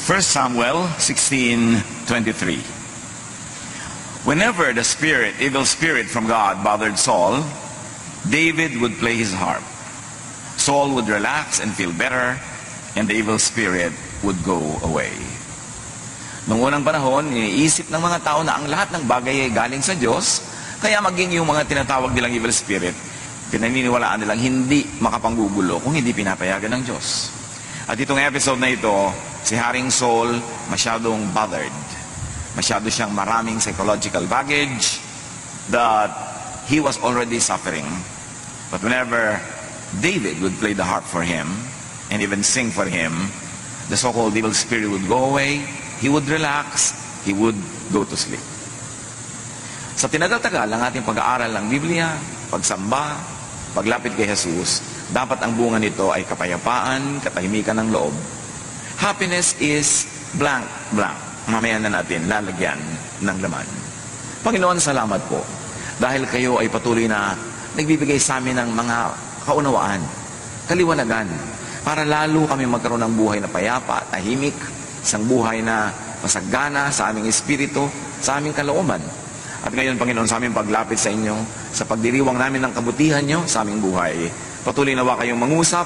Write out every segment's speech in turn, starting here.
1 Samuel 16:23. Whenever the evil spirit from God bothered Saul, David would play his harp. Saul would relax and feel better, and the evil spirit would go away. Noong unang panahon, iniisip ng mga tao na ang lahat ng bagay ay galing sa Diyos, kaya maging yung mga tinatawag nilang evil spirit, pinaniniwalaan nilang hindi makapanggugulo kung hindi pinapayagan ng Diyos. At itong episode na ito, si Haring Saul masyadong bothered. Masyado siyang maraming psychological baggage that he was already suffering. But whenever David would play the harp for him and even sing for him, the so-called evil spirit would go away, he would relax, he would go to sleep. Sa tinagal-tagal ang ating pag-aaral ng Biblia, pagsamba, paglapit kay Jesus, dapat ang bunga nito ay kapayapaan, katahimikan ng loob. Happiness is blank, blank. Mamaya na natin lalagyan ng laman. Panginoon, salamat po. Dahil kayo ay patuloy na nagbibigay sa amin ng mga kaunawaan, kaliwanagan, para lalo kami magkaroon ng buhay na payapa, tahimik, isang buhay na masagana sa aming espiritu, sa aming kalooban. At ngayon, Panginoon, sa aming paglapit sa inyo, sa pagdiriwang namin ng kabutihan nyo sa aming buhay, patuloy nawa kayong mangusap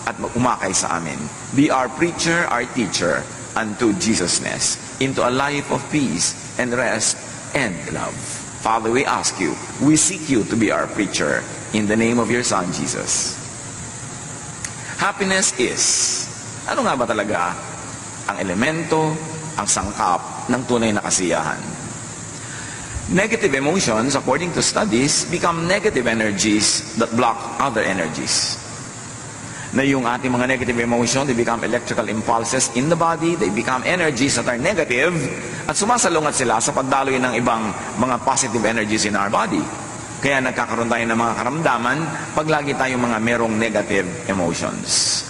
at umakay sa amin. Be our preacher, our teacher, unto Jesusness, into a life of peace and rest and love. Father, we ask you, we seek you to be our preacher in the name of your Son, Jesus. Happiness is, ano nga ba talaga ang elemento, ang sangkap ng tunay na kasiyahan? Negative emotions, according to studies, become negative energies that block other energies. Na yung ating mga negative emotions, they become electrical impulses in the body, they become energies that are negative, at sumasalungat sila sa pagdaloy ng ibang mga positive energies in our body. Kaya nagkakaroon tayo ng mga karamdaman pag lagi tayong mga merong negative emotions.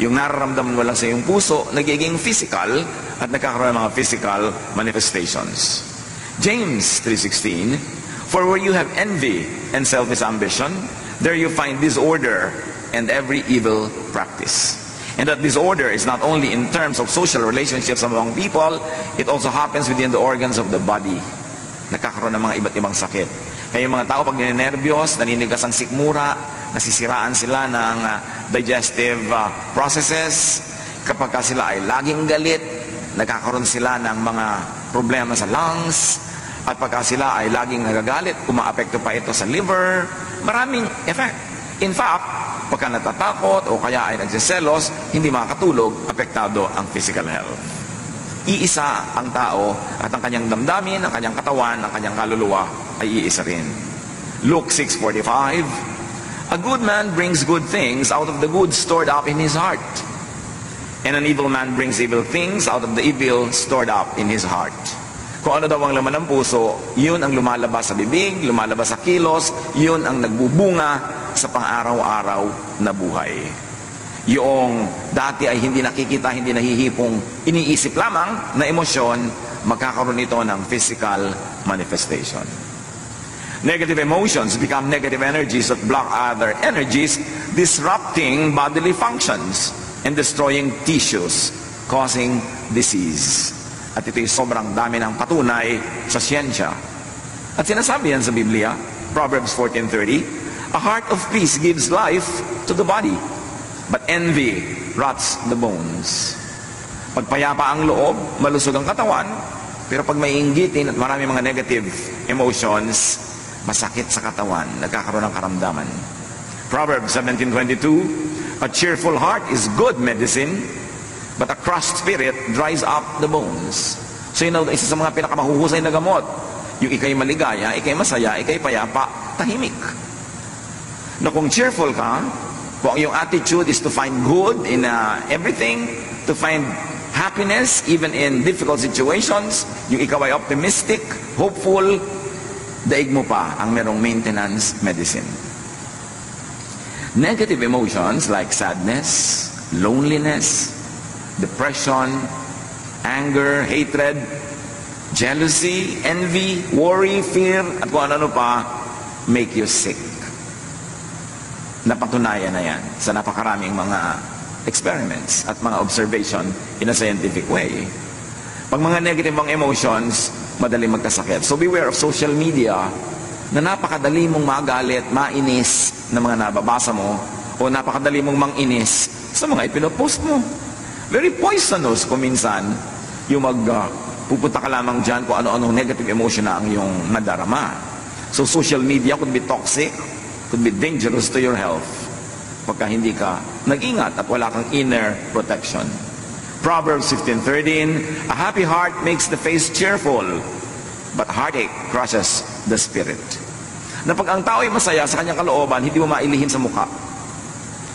Yung nararamdaman mo lang sa iyong puso, nagiging physical, at nagkakaroon ng mga physical manifestations. James 3:16, for where you have envy and selfish ambition, there you find disorder and every evil practice. And that disorder is not only in terms of social relationships among people, it also happens within the organs of the body. Nagkakaroon ng mga iba't ibang sakit. Kaya yung mga tao pag ninenervyos, naninigas ang sikmura, nasisiraan sila ng digestive processes. Kapag sila ay laging galit, nagkakaroon sila ng mga problema sa lungs. At pagka sila ay laging nagagalit, umaapekto pa ito sa liver. Maraming effect. In fact, pagka natatakot o kaya ay nagsiselos, hindi makakatulog, apektado ang physical health. Iisa ang tao at ang kanyang damdamin, ang kanyang katawan, ang kanyang kaluluwa ay iisa rin. Luke 6:45, a good man brings good things out of the good stored up in his heart. And an evil man brings evil things out of the evil stored up in his heart. Kung ano daw ang laman ng puso, yun ang lumalabas sa bibig, lumalabas sa kilos, yun ang nagbubunga sa pang-araw-araw na buhay. Yung dati ay hindi nakikita, hindi nahihipong, iniisip lamang na emosyon, magkakaroon ito ng physical manifestation. Negative emotions become negative energies that block other energies, disrupting bodily functions and destroying tissues, causing disease. At ito'y sobrang dami ng patunay sa siyensya. At sinasabi yan sa Biblia, Proverbs 14:30, a heart of peace gives life to the body, but envy rots the bones. Pagpayapa ang loob, malusog ang katawan, pero pag may inggitin at marami mga negative emotions, masakit sa katawan, nagkakaroon ng karamdaman. Proverbs 17:22, a cheerful heart is good medicine, but a crushed spirit dries up the bones. So yun ang isa sa mga pinakamahuhusay na gamot. Yung ikay maligaya, ikay masaya, ikay payapa, tahimik. Na kung cheerful ka, kung yung attitude is to find good in everything, to find happiness even in difficult situations, yung ikaw ay optimistic, hopeful, daig mo pa ang merong maintenance medicine. Negative emotions like sadness, loneliness, depression, anger, hatred, jealousy, envy, worry, fear, at kung ano pa, make you sick. Napatunayan na yan sa napakaraming mga experiments at mga observation in a scientific way. Pag mga negative ang emotions, madali magkasakit. So beware of social media na napakadali mong magalit, mainis na mga nababasa mo o napakadali mong manginis sa mga ipinopost mo. Very poisonous kung minsan yung pupunta ka lamang dyan kung ano-anong negative emotion na ang iyong nadarama. So social media could be toxic, could be dangerous to your health pagka hindi ka nag-ingat at wala kang inner protection. Proverbs 15:13, a happy heart makes the face cheerful, but heartache crushes the spirit. Na pag ang tao ay masaya sa kanyang kalooban, hindi mo mailihin sa mukha.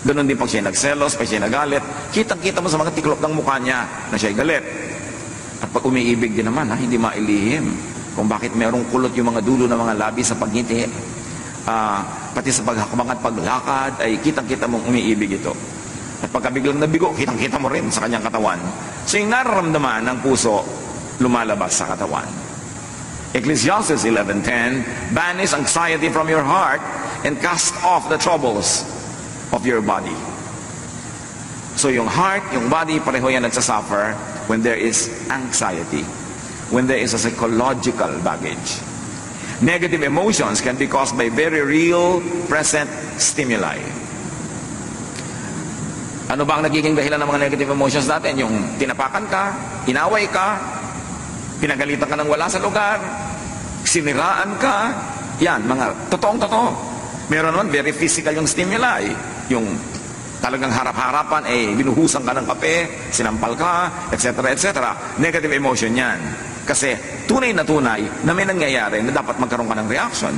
Ganon din pag siya nagselos, pag siya nagalit, kitang-kita mo sa mga tiklop ng mukha niya na siya'y galit. At pag umiibig din naman, hindi mailihim kung bakit merong kulot yung mga dulo ng mga labi sa pagngiti. Pati sa paghakbang at paglakad, ay kitang-kita mong umiibig ito. At pagka biglang nabigo, kitang-kita mo rin sa kanyang katawan. So yung nararamdaman ng puso, lumalabas sa katawan. Ecclesiastes 11:10, banish anxiety from your heart and cast off the troubles of your body. So yung heart, yung body, pareho yan nagsasuffer when there is anxiety, when there is a psychological baggage. Negative emotions can be caused by very real, present stimuli. Ano ba ang nagiging dahilan ng mga negative emotions natin? Yung tinapakan ka, inaway ka, pinagalitan ka ng wala sa lugar, siniraan ka, yan, mga totoong-totoo. Meron naman, very physical yung stimuli. Yung talagang harap-harapan, binuhusan ka ng kape, sinampal ka, etc., etc. Negative emotion yan. Kasi tunay na may nangyayari na dapat magkaroon ka ng reaction.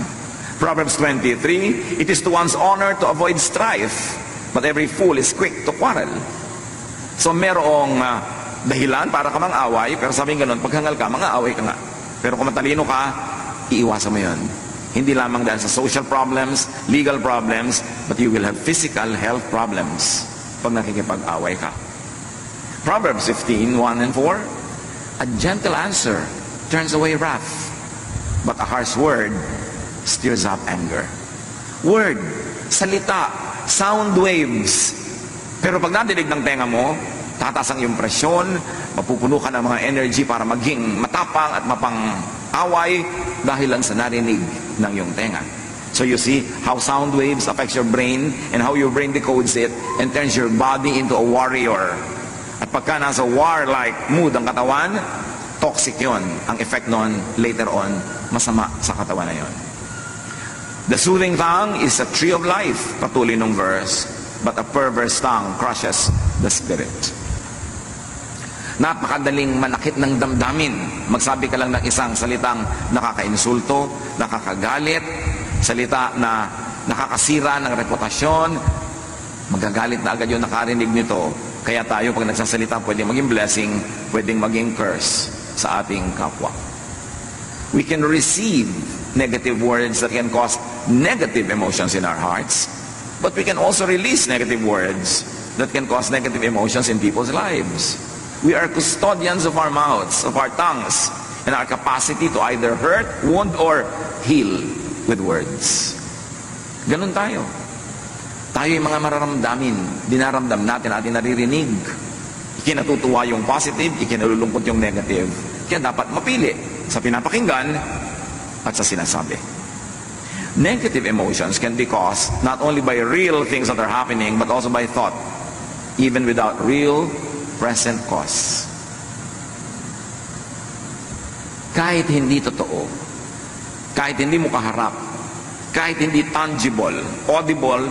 Proverbs 23, it is to one's honor to avoid strife, but every fool is quick to quarrel. So merong dahilan para ka mang-away, pero sabing ganun, paghangal ka, mang-away ka nga. Pero kung matalino ka, iiwasan mo yun. Hindi lamang dahil sa social problems, legal problems, but you will have physical health problems pag nakikipag-away ka. Proverbs 15:1 and 4, a gentle answer turns away wrath, but a harsh word stirs up anger. Word, salita, sound waves. Pero pag nadinig ng tenga mo, tataas ang iyong presyon, mapupuno ka ng mga energy para maging matapang at mapang-away dahil lang sa narinig ng iyong tenga. So you see how sound waves affects your brain and how your brain decodes it and turns your body into a warrior. At pagka nasa war-like mood ang katawan, toxic yon. Ang effect nun, later on, masama sa katawan na yon. The soothing tongue is a tree of life, patuloy nung verse, but a perverse tongue crushes the spirit. Napakadaling manakit ng damdamin. Magsabi ka lang ng isang salitang nakaka-insulto, nakakagalit, salita na nakakasira ng reputasyon, magagalit na agad yung nakarinig nito. Kaya tayo pag nagsasalita, pwedeng maging blessing, pwedeng maging curse sa ating kapwa. We can receive negative words that can cause negative emotions in our hearts, but we can also release negative words that can cause negative emotions in people's lives. We are custodians of our mouths, of our tongues, and our capacity to either hurt, wound, or heal with words. Ganun tayo. Tayo yung mga mararamdamin, dinaramdam natin, ating naririnig. Ikinatutuwa yung positive, ikinalulungkot yung negative. Kaya dapat mapili sa pinapakinggan at sa sinasabi. Negative emotions can be caused not only by real things that are happening, but also by thought, even without real present cause. Kahit hindi totoo, kahit hindi mo kaharap, kahit hindi tangible, audible,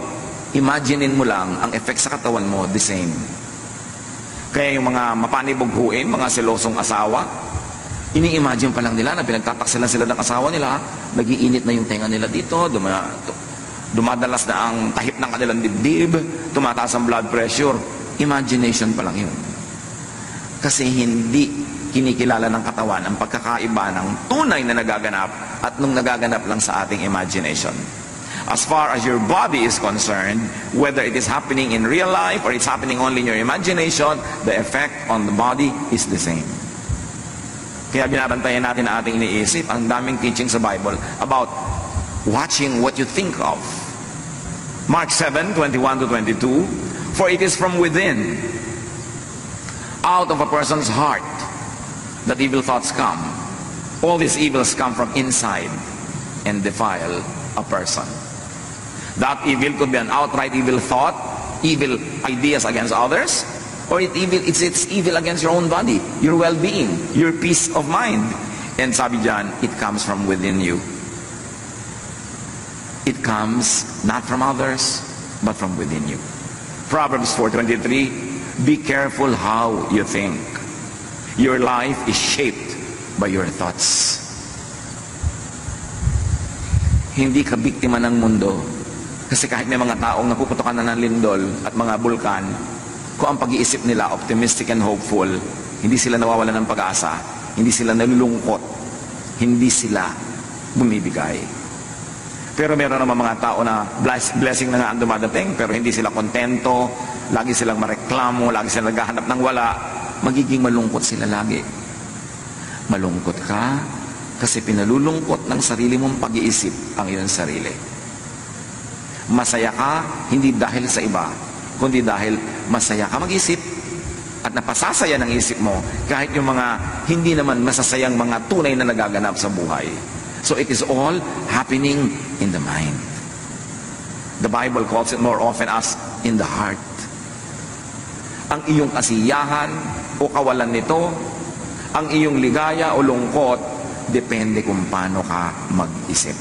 imaginein mo lang ang effect sa katawan mo, the same. Kaya yung mga mapanibughuin, mga selosong asawa, ini-imagine pa lang nila na pinagtataksilan sila ng asawa nila, nag-iinit na yung tenga nila dito, dumadalas na ang tahip ng kanilang dibdib, tumataas ang blood pressure. Imagination pa lang yun. Kasi hindi kinikilala ng katawan ang pagkakaiba ng tunay na nagaganap at nung nagaganap lang sa ating imagination. As far as your body is concerned, whether it is happening in real life or it's happening only in your imagination, the effect on the body is the same. Kaya binabantayan natin na ating iniisip, ang daming teaching sa Bible about watching what you think of. Mark 7:21-22, For it is from within, out of a person's heart, that evil thoughts come. All these evils come from inside and defile a person. That evil could be an outright evil thought, evil ideas against others, or it's evil against your own body, your well-being, your peace of mind. And sabi dyan, it comes from within you. It comes not from others, but from within you. Proverbs 4:23, be careful how you think. Your life is shaped by your thoughts. Hindi ka biktima ng mundo. Kasi kahit may mga taong napuputokan na ng lindol at mga bulkan, kung ang pag-iisip nila optimistic and hopeful, hindi sila nawawala ng pag-asa, hindi sila nalulungkot, hindi sila bumibigay. Pero meron naman mga tao na blessing na nga ang dumadating, pero hindi sila kontento, lagi silang mareklamo, lagi silang naghahanap ng wala, magiging malungkot sila lagi. Malungkot ka kasi pinalulungkot ng sarili mong pag-iisip ang iyong sarili. Masaya ka hindi dahil sa iba, kundi dahil masaya ka mag-isip at napasasaya ng isip mo kahit yung mga hindi naman masasayang mga tunay na nagaganap sa buhay. So it is all happening in the mind. The Bible calls it more often as in the heart. Ang iyong kasiyahan o kawalan nito, ang iyong ligaya o lungkot, depende kung paano ka mag-isip.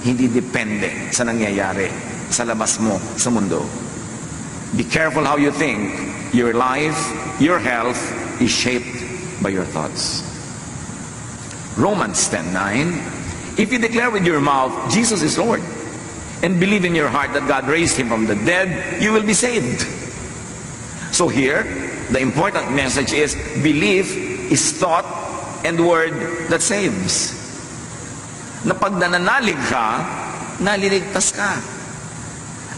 Hindi depende sa nangyayari sa labas mo sa mundo. Be careful how you think. Your life, your health is shaped by your thoughts. Romans 10:9, if you declare with your mouth, Jesus is Lord, and believe in your heart that God raised Him from the dead, you will be saved. So here, the important message is, belief is thought and word that saves. Na pag nananalig ka, naliligtas ka.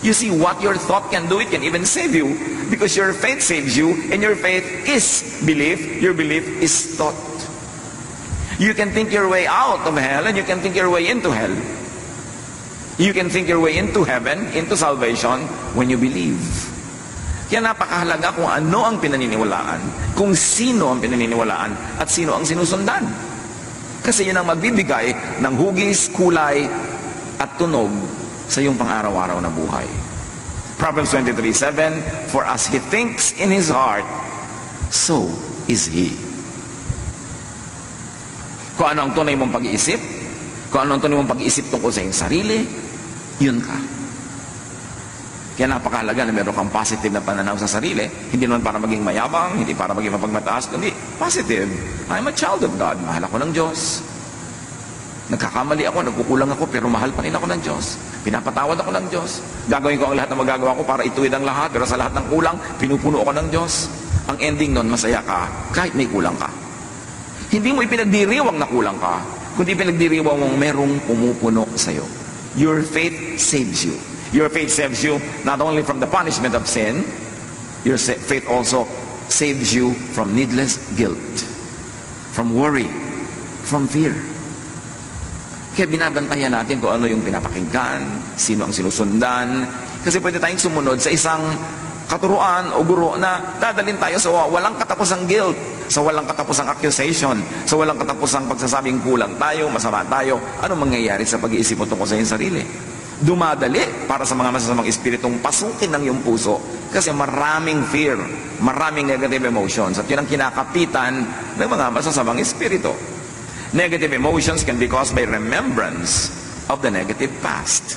You see, what your thought can do, it can even save you, because your faith saves you, and your faith is belief, your belief is thought. You can think your way out of hell, and you can think your way into hell. You can think your way into heaven, into salvation, when you believe. Kaya napakahalaga kung ano ang pinaniniwalaan, kung sino ang pinaniniwalaan, at sino ang sinusundan. Kasi yun ang magbibigay ng hugis, kulay, at tunog sa iyong pang-araw-araw na buhay. Proverbs 23:7, for as he thinks in his heart, so is he. Kung ano ang tunay mong pag-iisip, kung ano ang tunay mong pag-iisip tungkol sa iyong sarili, yun ka. Kaya napakahalaga na meron kang positive na pananaw sa sarili. Hindi naman para maging mayabang, hindi para maging mapagmataas, kundi positive. I'm a child of God. Mahal ako ng Diyos. Nagkakamali ako, nagkukulang ako, pero mahal pa rin ako ng Diyos. Pinapatawad ako ng Diyos. Gagawin ko ang lahat na magagawa ko para ituwid ang lahat, pero sa lahat ng kulang, pinupuno ako ng Diyos. Ang ending nun, masaya ka, kahit may kulang ka. Hindi mo ipinagdiriwang na kulang ka, kundi ipinagdiriwang mong merong pumupuno sa'yo. Your faith saves you. Your faith saves you not only from the punishment of sin, your faith also saves you from needless guilt, from worry, from fear. Kaya binabantayan natin kung ano yung pinapakinggan, sino ang sinusundan, kasi pwede tayong sumunod sa isang katuruan o guro na dadalhin tayo sa walang katapusang guilt, sa walang katapusang accusation, sa walang katapusang pagsasabing kulang tayo, masama tayo. Ano mangyayari sa pag-iisip mo tungkol sa iyong sarili? Dumadali para sa mga masasamang espiritong pasukin ng iyong puso kasi maraming fear, maraming negative emotions, at yun ang kinakapitan ng mga masasamang espiritu. Negative emotions can be caused by remembrance of the negative past.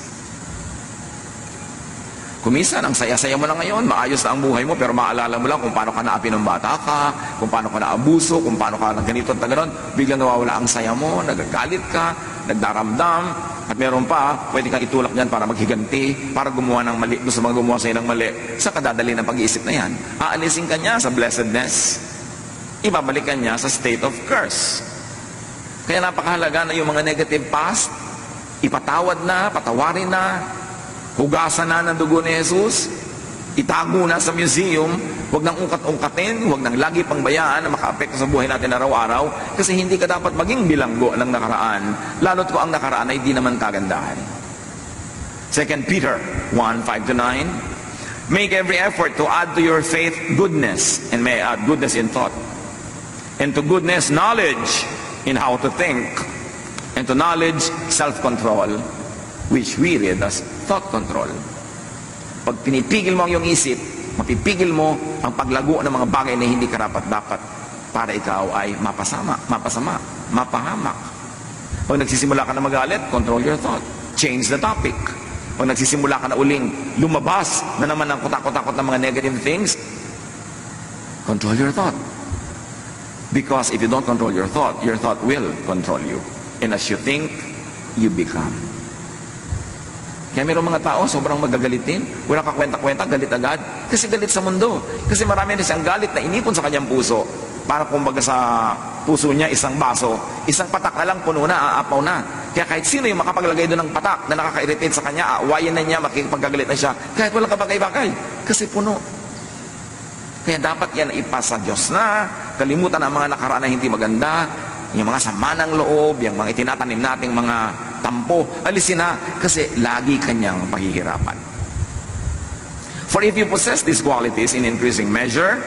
Kuminsan, ang saya-saya mo na ngayon, maayos na ang buhay mo, pero maalala mo lang kung paano ka naapi ng bata ka, kung paano ka naabuso, kung paano ka ganito at gano'n, biglang nawawala ang saya mo, nagagalit ka, nagdaramdam, at meron pa, pwede kang itulak niyan para maghiganti, para gumawa ng mali, gusto mga gumawa sa'yo ng mali, sa kadadali ng pag-iisip na yan. Aalisin ka niya sa blessedness, ibabalikan niya sa state of curse. Kaya napakahalaga na yung mga negative past, ipatawad na, patawarin na, hugasan na ng dugo ni Jesus, itago na sa museum, huwag nang ungkat-ungkatin, huwag nang lagi pang bayaan na makaapekto sa buhay natin araw-araw, kasi hindi ka dapat maging bilanggo ng nakaraan, lalo't kung ang nakaraan ay di naman kagandahan. 2 Peter 1:5-9, Make every effort to add to your faith goodness, and may add goodness in thought. And to goodness, knowledge in how to think. And to knowledge, self-control, which we read as thought control. Pag pinipigil mo ang iyong isip, mapipigil mo ang paglago ng mga bagay na hindi karapat-dapat para ikaw ay mapasama, mapahamak. Pag nagsisimula ka na magalit, control your thought. Change the topic. Pag nagsisimula ka na uling lumabas na naman ang kutakot-takot ng mga negative things, control your thought. Because if you don't control your thought will control you. And as you think, you become. Kaya mayroong mga tao, sobrang magagalitin. Wala ka kwenta-kwenta, galit agad. Kasi galit sa mundo. Kasi marami na siyang galit na inipon sa kanyang puso. Para kumbaga sa puso niya, isang baso. Isang patak na lang, puno na, aapaw na. Kaya kahit sino yung makapaglagay doon ng patak na nakaka-irritate sa kanya, aawayin na niya, makikipagagalit na siya. Kahit walang kabagay-bagay. Kasi puno. Kaya dapat yan ipasa Diyos na. Kalimutan ang mga nakaraan na hindi maganda. Yung mga sama ng loob, yung mga itinatanim nating mga tampo, alisin na, kasi lagi kanyang pahihirapan. For if you possess these qualities in increasing measure,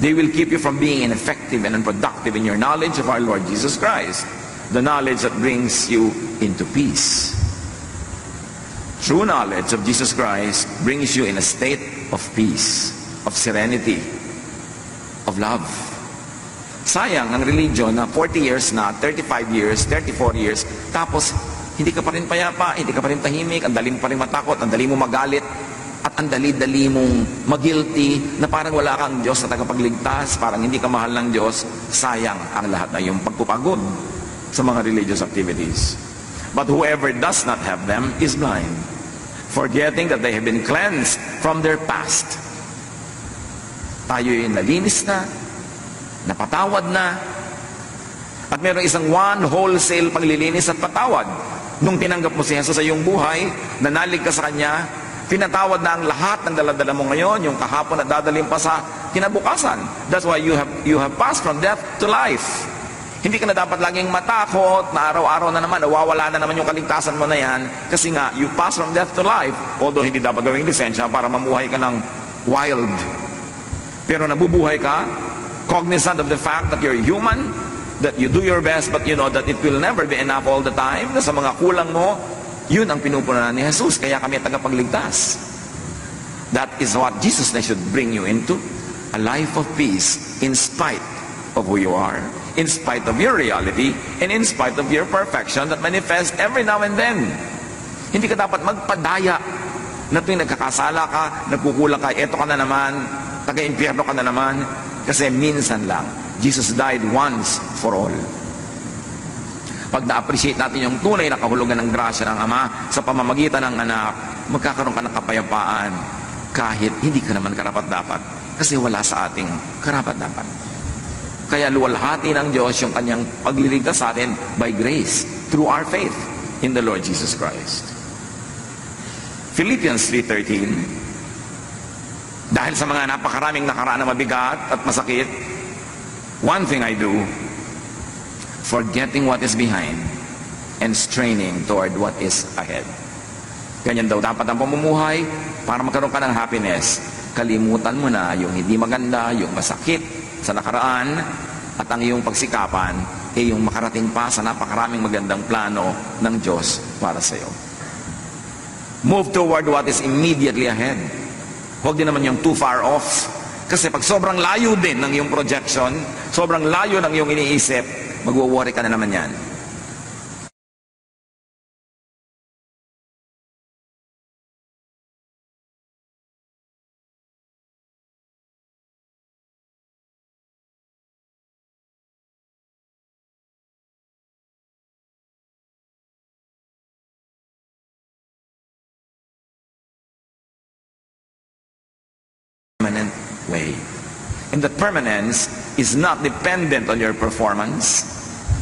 they will keep you from being ineffective and unproductive in your knowledge of our Lord Jesus Christ, the knowledge that brings you into peace. True knowledge of Jesus Christ brings you in a state of peace, of serenity, of love. Sayang ang religion na 40 years na, 35 years, 34 years, tapos hindi ka pa rin payapa, hindi ka pa rin tahimik, ang dali mo pa rin matakot, ang dali mo magalit, at ang dali-dali mong mag-guilty na parang wala kang Diyos na tagapagligtas, parang hindi ka mahal ng Diyos. Sayang ang lahat na yung pagpupagod sa mga religious activities. But whoever does not have them is blind, forgetting that they have been cleansed from their past. Tayo'y nalinis na, napatawad na, at meron isang one wholesale paglilinis at patawad. Nung tinanggap mo si Jesus sa iyong buhay, nanalig ka sa Kanya, pinatawad na ang lahat ng daladala mo ngayon, yung kahapon na dadaling pa sa kinabukasan. That's why you have passed from death to life. Hindi ka na dapat laging matakot na araw-araw na naman, nawawala na naman yung kaligtasan mo na yan, kasi nga, you pass from death to life, although hindi dapat gawing lisensya para mamuhay ka ng wild. Pero nabubuhay ka, cognizant of the fact that you're human, that you do your best, but you know that it will never be enough all the time, na sa mga kulang mo, yun ang pinupunan ni Jesus, kaya kami tagapagligtas. That is what Jesus na should bring you into, a life of peace in spite of who you are, in spite of your reality, and in spite of your perfection that manifests every now and then. Hindi ka dapat magpadaya na tuwing nagkakasala ka, nagkukulang ka, eto ka na naman, taga-impyerno ka na naman, kasi minsan lang. Jesus died once for all. Pag na-appreciate natin yung tunay na kahulugan ng grasya ng Ama sa pamamagitan ng anak, magkakaroon ka ng kapayapaan kahit hindi ka naman karapat-dapat, kasi wala sa ating karapat-dapat. Kaya luwalhati ng Diyos yung kanyang pagliligtas sa atin by grace through our faith in the Lord Jesus Christ. Philippians 3:13, dahil sa mga napakaraming nakaraan na mabigat at masakit, one thing I do, forgetting what is behind and straining toward what is ahead. Ganyan daw dapat ang pamumuhay para magkaroon ka ng happiness. Kalimutan mo na yung hindi maganda, yung masakit sa nakaraan, at ang iyong pagsikapan ay yung makarating pa sa napakaraming magandang plano ng Diyos para sa iyo. Move toward what is immediately ahead. Huwag din naman yung too far off. Kasi pag sobrang layo din ng iyong projection, sobrang layo ng iyong iniisip, magwo-worry ka na naman yan. Permanent way. And that permanence is not dependent on your performance.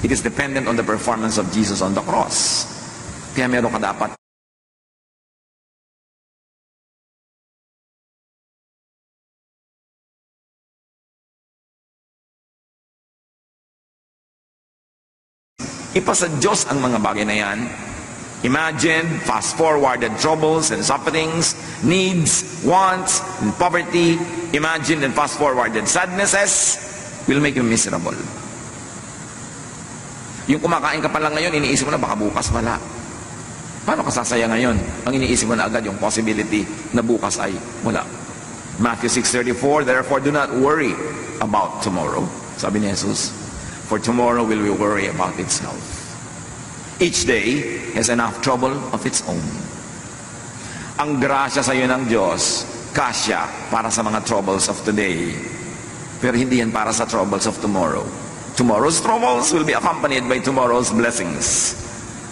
It is dependent on the performance of Jesus on the cross. Kaya meron ka dapat ipasa Diyos ang mga bagay na yan, Imagined, fast-forwarded troubles and sufferings, needs, wants, and poverty, imagined and fast-forwarded sadnesses will make you miserable. Yung kumakain ka pa lang ngayon, iniisip mo na baka bukas wala. Paano ka sasaya ngayon? Ang iniisip mo na agad yung possibility na bukas ay wala. Matthew 6:34, therefore do not worry about tomorrow. Sabi ni Jesus, for tomorrow will we worry about itself. Each day has enough trouble of its own. Ang grasya sa iyo ng Diyos, kasya para sa mga troubles of today. Pero hindi yan para sa troubles of tomorrow. Tomorrow's troubles will be accompanied by tomorrow's blessings.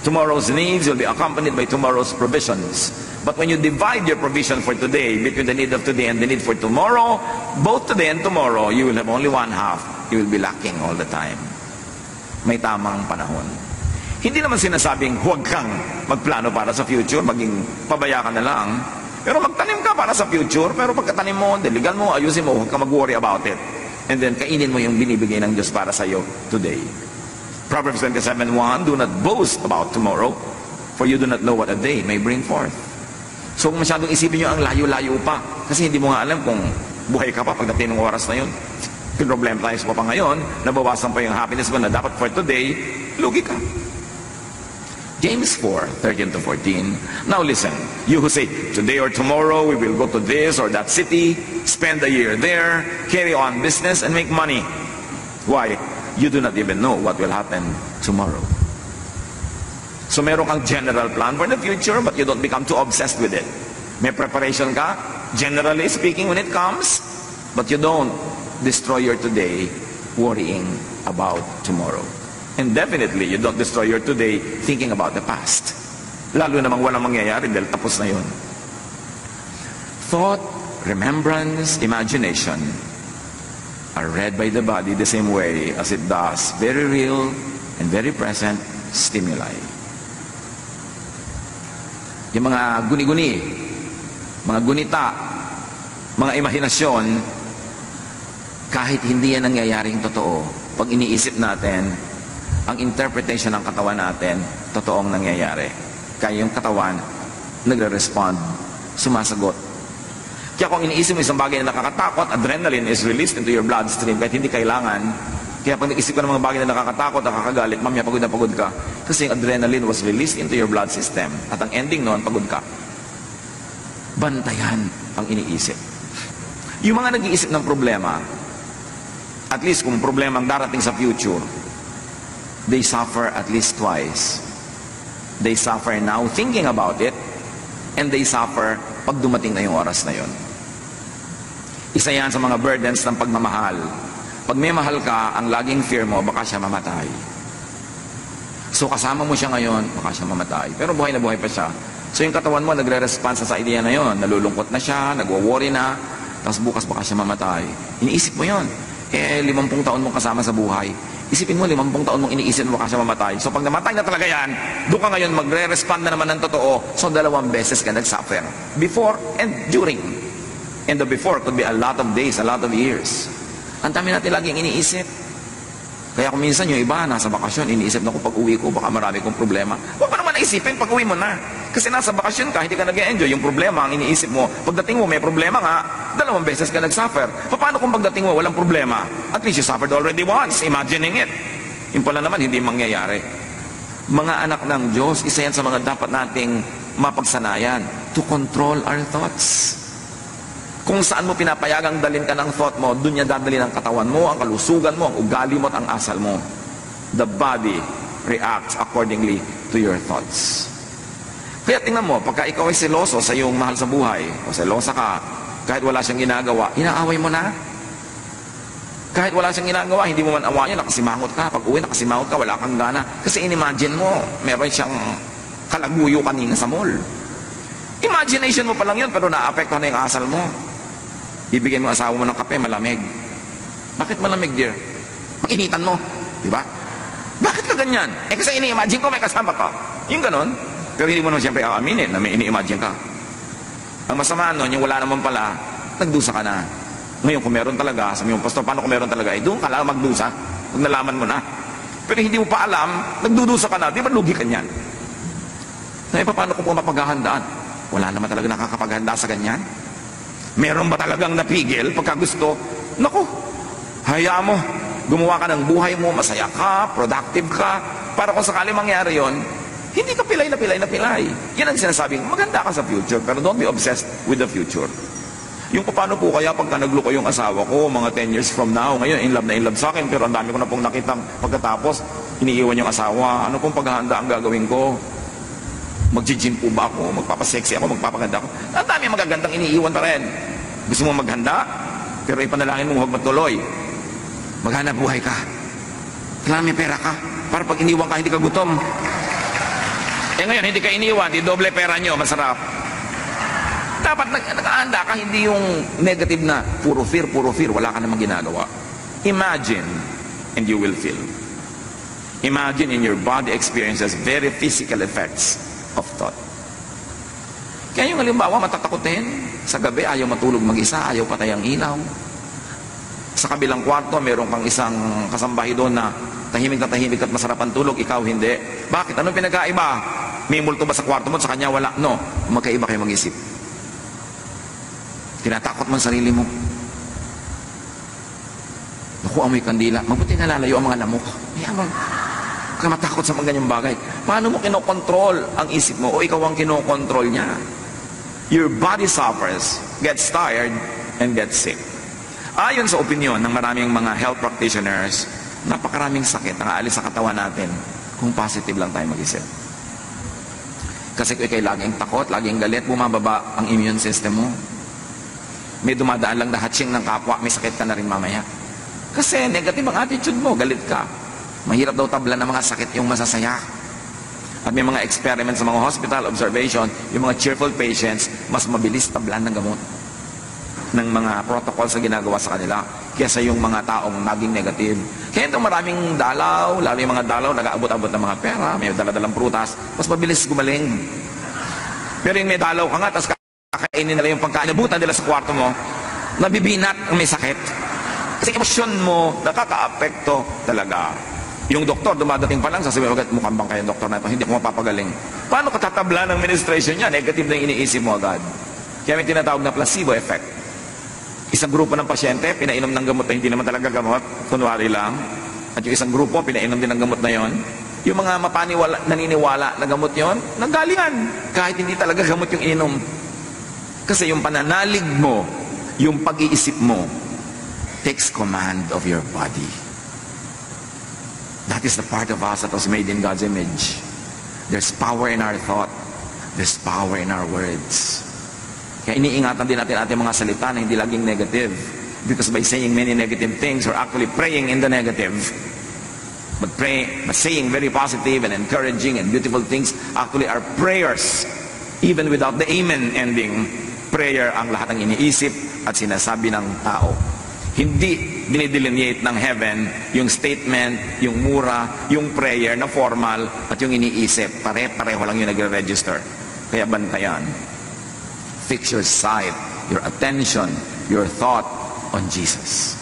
Tomorrow's needs will be accompanied by tomorrow's provisions. But when you divide your provision for today between the need of today and the need for tomorrow, both today and tomorrow, you will have only one half. You will be lacking all the time. May tamang panahon. Hindi naman sinasabing huwag kang magplano para sa future, maging pabaya ka na lang. Pero magtanim ka para sa future, pero pagkatanim mo, diligan mo, ayusin mo, huwag kang mag-worry about it. And then kainin mo yung binibigay ng Diyos para sa iyo today. Proverbs 27:1, do not boast about tomorrow, for you do not know what a day may bring forth. So kung masyadong isipin nyo ang layo-layo pa, kasi hindi mo nga alam kung buhay ka pa pagdating ng oras na yun. Problem tayo sa pa ngayon, nabawasan pa yung happiness mo na dapat for today, lugi ka. James 4:13-14. Now listen, you who say, today or tomorrow we will go to this or that city, spend a year there, carry on business and make money. Why? You do not even know what will happen tomorrow. So meron kang general plan for the future, but you don't become too obsessed with it. May preparation ka, generally speaking, when it comes, but you don't destroy your today worrying about tomorrow. And definitely, you don't destroy your today thinking about the past. Lalo namang walang mangyayari dahil tapos na yun. Thought, remembrance, imagination are read by the body the same way as it does very real and very present stimuli. Yung mga guni-guni, mga gunita, mga imahinasyon, kahit hindi yan nangyayaring totoo, pag iniisip natin, ang interpretation ng katawan natin, totoong nangyayari. Kaya yung katawan, nagre-respond, sumasagot. Kaya kung iniisip mo isang bagay na nakakatakot, adrenaline is released into your bloodstream kahit hindi kailangan. Kaya pag nag-isip ka ng mga bagay na nakakatakot, nakakagalit, mamaya pagod na pagod ka. Kasi yung adrenaline was released into your blood system. At ang ending noon, pagod ka. Bantayan ang iniisip. Yung mga nag-iisip ng problema, at least kung problema ang darating sa future, they suffer at least twice. They suffer now thinking about it, and they suffer pag dumating na yung oras na yun. Isa yan sa mga burdens ng pagmamahal. Pag may mahal ka, ang laging fear mo, baka siya mamatay. So kasama mo siya ngayon, baka siya mamatay. Pero buhay na buhay pa siya. So yung katawan mo nagre-response sa idea na yun. Nalulungkot na siya, nagwo-worry na, tapos bukas baka siya mamatay. Iniisip mo yun. 50 taon mong kasama sa buhay. Isipin mo, 50 taon mong iniisip mo baka siya mamatay. So pag namatay na talaga yan, doon ka ngayon magre-respond na naman ng totoo. So 2 beses ka nag-suffer. Before and during. And the before could be a lot of days, a lot of years. Ang dami natin laging iniisip. Kaya kung minsan yung iba, nasa bakasyon, iniisip na ko pag uwi ko, baka marami kong problema. Huwag mo naman naisipin pag uwi mo na. Kasi nasa bakasyon ka, hindi ka nag-enjoy. Yung problema, ang iniisip mo, pagdating mo may problema nga, 2 beses ka nag-suffer. Paano kung pagdating mo walang problema? At least you suffered already once, imagining it. Yung pala naman, hindi mangyayari. Mga anak ng Diyos, isa yan sa mga dapat nating mapagsanayan, to control our thoughts. Kung saan mo pinapayagang dalhin ka ng thought mo, doon niya dadalhin ang katawan mo, ang kalusugan mo, ang ugali mo at ang asal mo. The body reacts accordingly to your thoughts. Kaya tingnan mo, pagka ikaw ay seloso sa iyong mahal sa buhay, o selosa ka, kahit wala siyang ginagawa, inaaway mo na. Kahit wala siyang ginagawa, hindi mo man awayan, nakasimangot ka. Pag uwi, nakasimangot ka, wala kang gana. Kasi inimagine mo, meron siyang kalaguyo kanina sa mall. Imagination mo pa lang yun, pero naapektuhan na yung asal mo. Ibigyan mo asawa mo ng kape, malamig. Bakit malamig, dear? Pag-initan mo, di ba? Bakit ka ganyan? Kasi ini-imagine ko may kasama ka. Yung ganon. Pero hindi mo naman siyempre aaminin na may ini-imagine ka. Ang masama nun, yung wala naman pala, nagdusa ka na. Ngayon, kung meron talaga, sabi mo, Pastor, paano kung meron talaga? Doon ka lang magdusa. Pag nalaman mo na. Pero hindi mo pa alam, nagdudusa ka na. Di ba lugi ka niyan? Na paano ko po mapaghahandaan? Wala naman talaga nakakapaghanda sa ganyan. Meron ba talagang napigil pagka gusto? Naku, hayaan mo. Gumawa ka ng buhay mo, masaya ka, productive ka, para kung sakali mangyari yon, hindi ka pilay na pilay na pilay. Yan ang sinasabing, maganda ka sa future, pero don't be obsessed with the future. Yung paano po kaya pagka nagluko yung asawa ko, mga 10 years from now, ngayon in love sa akin, pero ang dami ko na pong nakitang pagkatapos, iniiwan yung asawa, ano pong paghahanda ang gagawin ko? Mag-gym po ba ako? Magpapasexy ako? Magpapaganda ako? Ang dami magagandang iniiwan pa rin. Gusto mo maghanda? Pero ipanalangin mo huwag matuloy. Maghanap buhay ka. Kailangan may pera ka. Para pag iniwan ka, hindi ka gutom. Ngayon, hindi ka iniwan, di doble pera nyo, masarap. Dapat nakahanda ka, hindi yung negative na puro fear, wala ka namang ginagawa. Imagine, and you will feel. Imagine in your body experiences very physical effects of thought. Kaya yung halimbawa, matatakotin. Sa gabi, ayaw matulog mag-isa, ayaw patay ang ilaw. Sa kabilang kwarto, meron kang isang kasambahay doon na tahimik at masarap ang tulog, ikaw hindi. Bakit? Anong pinagkaiba? May multo ba sa kwarto mo? Sa kanya wala. No. Magkaiba kayo mag-isip. Tinatakot mo ang sarili mo. Naku, amoy kandila. Mabuti nalalayo ang mga lamok. Mayamang. Huwag ka matakot sa mga ganyang bagay. Paano mo kinokontrol ang isip mo? O ikaw ang kinokontrol niya? Your body suffers, gets tired, and gets sick. Ayon sa opinion ng maraming mga health practitioners, napakaraming sakit ang aalis sa katawan natin kung positive lang tayo mag-isip. Kasi kung ikay laging takot, laging galit, bumababa ang immune system mo. May dumadaan lang na hatching ng kapwa, may sakit ka na rin mamaya. Kasi negative ang attitude mo, galit ka. Mahirap daw tablan ng mga sakit yung masasaya. At may mga experiments sa mga hospital observation, yung mga cheerful patients, mas mabilis tablan ng gamot ng mga protocol sa ginagawa sa kanila kaysa yung mga taong naging negative. Kaya itong maraming dalaw, lalo yung mga dalaw, nag-aabot-abot ng mga pera, may daladalang prutas, mas mabilis gumaling. Pero yung may dalaw ka nga, tapos kakainin nila yung pagkain, nabutan nila sa kwarto mo, nabibinat ang may sakit. Kasi emosyon mo, nakaka-apekto talaga. Yung doktor, dumadating pa lang, sasabihin, mukhang bang kayo doktor na ito, hindi ko mapapagaling. Paano katatabla ng administration niya? Negative na yung iniisip mo agad. Kaya may tinatawag na placebo effect. Isang grupo ng pasyente, pinainom ng gamot na hindi naman talaga gamot, kunwari lang. At yung isang grupo, pinainom din ng gamot na yon. Yung mga naniniwala na gamot yon, nanggalingan. Kahit hindi talaga gamot yung ininom. Kasi yung pananalig mo, yung pag-iisip mo, takes command of your body. That is the part of us that was made in God's image. There's power in our thought. There's power in our words. Kaya iniingatan din natin ating mga salita na hindi laging negative. Because by saying many negative things, we're actually praying in the negative. But saying very positive and encouraging and beautiful things actually are prayers. Even without the amen ending, prayer ang lahat ng iniisip at sinasabi ng tao. Hindi dinidelineate ng heaven yung statement, yung mura, yung prayer na formal at yung iniisip. Pare-pareho lang yung nagre-register. Kaya bantayan. Fix your sight, your attention, your thought on Jesus.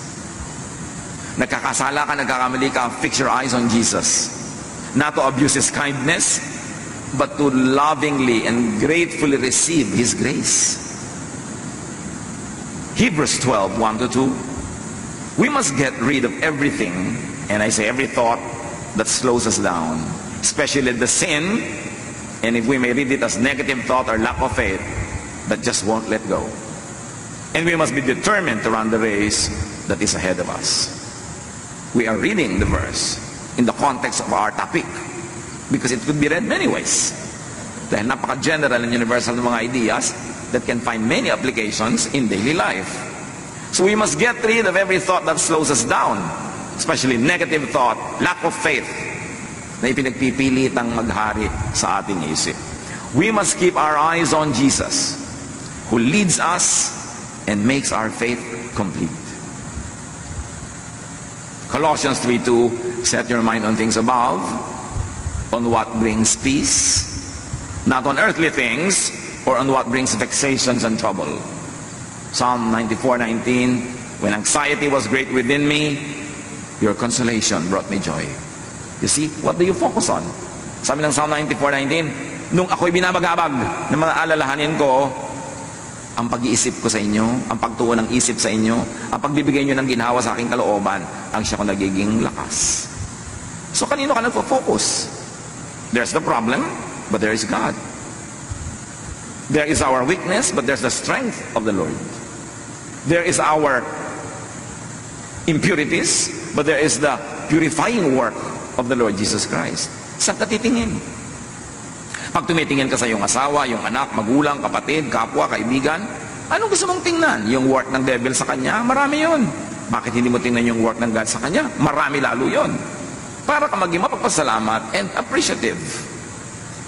Nagkakasala ka, nagkakamali ka, fix your eyes on Jesus. Not to abuse His kindness, but to lovingly and gratefully receive His grace. Hebrews 12, 1-2. We must get rid of everything, and I say every thought that slows us down, especially the sin, and if we may read it as negative thought or lack of faith, that just won't let go. And we must be determined to run the race that is ahead of us. We are reading the verse in the context of our topic because it could be read many ways. Dahil napaka-general and universal ng mga ideas that can find many applications in daily life. So we must get rid of every thought that slows us down, especially negative thought, lack of faith, na ipinagpipilitang maghari sa ating isip. We must keep our eyes on Jesus, who leads us and makes our faith complete. Colossians 3:2, set your mind on things above, on what brings peace, not on earthly things, or on what brings vexations and trouble. Psalm 94:19, when anxiety was great within me, your consolation brought me joy. You see, what do you focus on? Sabi ng Psalm 94:19, Nung ako'y binabagabag ng mga alalahanin ko, ang pag-iisip ko sa inyo, ang pagtuon ng isip sa inyo, ang pagbibigay nyo ng ginhawa sa aking kalooban, ang siya ko nagiging lakas. So kanino ka nagpo-focus? There's the problem, but there is God. There is our weakness, but there's the strength of the Lord. There is our impurities, but there is the purifying work of the Lord Jesus Christ. Saan ka titingin? Pag tumitingin ka sa iyong asawa, iyong anak, magulang, kapatid, kapwa, kaibigan, anong gusto mong tingnan? Yung work ng devil sa kanya? Marami yun. Bakit hindi mo tingnan yung work ng God sa kanya? Marami lalo yun. Para ka maging mapagpasalamat and appreciative.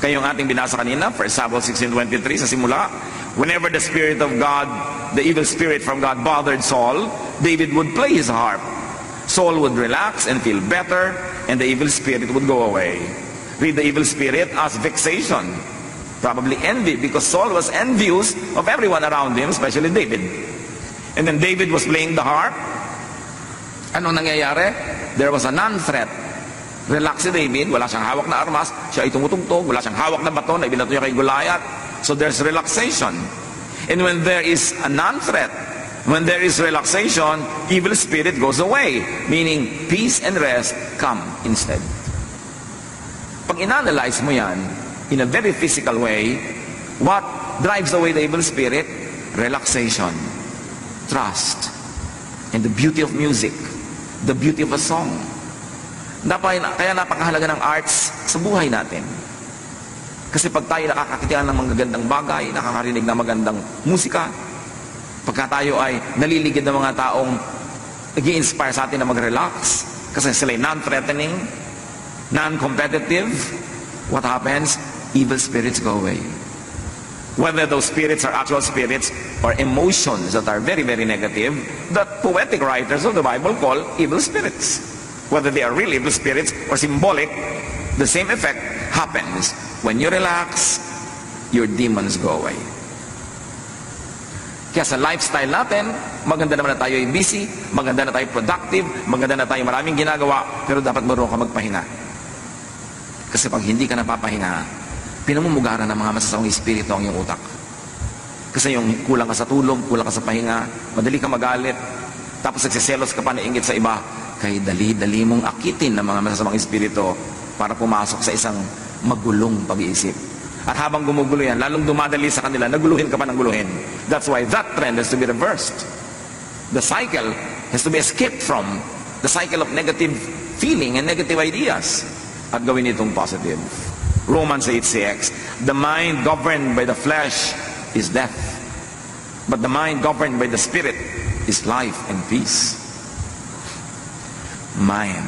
Kayong ating binasa kanina, 1 Samuel 16:23 sa simula, whenever the Spirit of God, the evil spirit from God bothered Saul, David would play his harp. Saul would relax and feel better, and the evil spirit would go away. Read the evil spirit as vexation, probably envy, because Saul was envious of everyone around him, especially David. And then David was playing the harp. Anong nangyayari? There was a non-threat. Relax si David, wala siyang hawak na armas, siya ay tumutugtog, wala siyang hawak na baton, na ibinato niya kay Goliath. So there's relaxation. And when there is a non-threat, when there is relaxation, evil spirit goes away, meaning peace and rest come instead. Pag in-analyze mo yan, in a very physical way, what drives away the evil spirit? Relaxation, trust, and the beauty of music, the beauty of a song. Kaya napakahalaga ng arts sa buhay natin. Kasi pag tayo nakakakitian ng magagandang bagay, nakakarinig ng magandang musika, pagka tayo ay naliligid ng mga taong nag-i-inspire sa atin na mag-relax, kasi sila ay non-threatening, non-competitive, what happens? Evil spirits go away. Whether those spirits are actual spirits or emotions that are very, very negative, that poetic writers of the Bible call evil spirits. Whether they are real evil spirits or symbolic, the same effect happens. When you relax, your demons go away. Kaya sa lifestyle natin, maganda naman na tayo ay busy, maganda na tayo productive, maganda na tayo maraming ginagawa, pero dapat marunong ka magpahinga. Kasi pag hindi ka napapahinga, pinamumugaran ng mga masasamang espiritu ang iyong utak. Kasi yung kulang ka sa tulog, kulang ka sa pahinga, madali ka magalit, tapos nagsiselos ka pa na inggit sa iba, kaya dali-dali mong akitin ng mga masasamang espiritu para pumasok sa isang magulong pag-iisip. At habang gumugulo yan, lalong dumadali sa kanila, naguluhin ka pa ng guluhin. That's why that trend has to be reversed. The cycle has to be escaped from, the cycle of negative feeling and negative ideas, at gawin itong positive. Romans 8:6, the mind governed by the flesh is death, but the mind governed by the Spirit is life and peace. Mind.